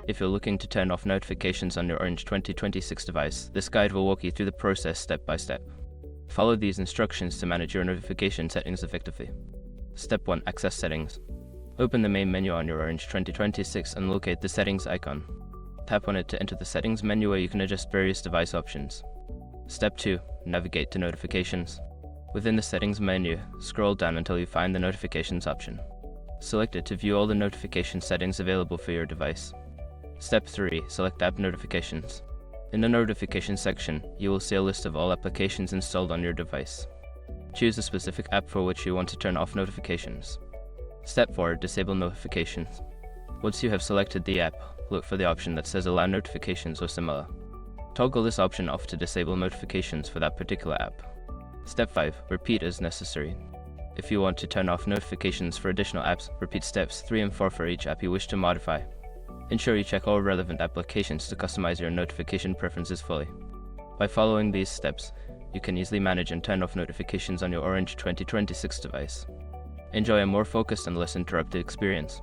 If you're looking to turn off notifications on your Orange 2026 device, this guide will walk you through the process step by step. Follow these instructions to manage your notification settings effectively. Step 1. Access Settings. Open the main menu on your Orange 2026 and locate the Settings icon. Tap on it to enter the Settings menu where you can adjust various device options. Step 2. Navigate to Notifications. Within the Settings menu, scroll down until you find the Notifications option. Select it to view all the notification settings available for your device. Step 3. Select App Notifications. In the Notifications section, you will see a list of all applications installed on your device. Choose a specific app for which you want to turn off notifications. Step 4. Disable Notifications. Once you have selected the app, look for the option that says Allow Notifications or similar. Toggle this option off to disable notifications for that particular app. Step 5. Repeat as necessary. If you want to turn off notifications for additional apps, repeat steps 3 and 4 for each app you wish to modify. Ensure you check all relevant applications to customize your notification preferences fully. By following these steps, you can easily manage and turn off notifications on your Orange 2026 device. Enjoy a more focused and less interrupted experience.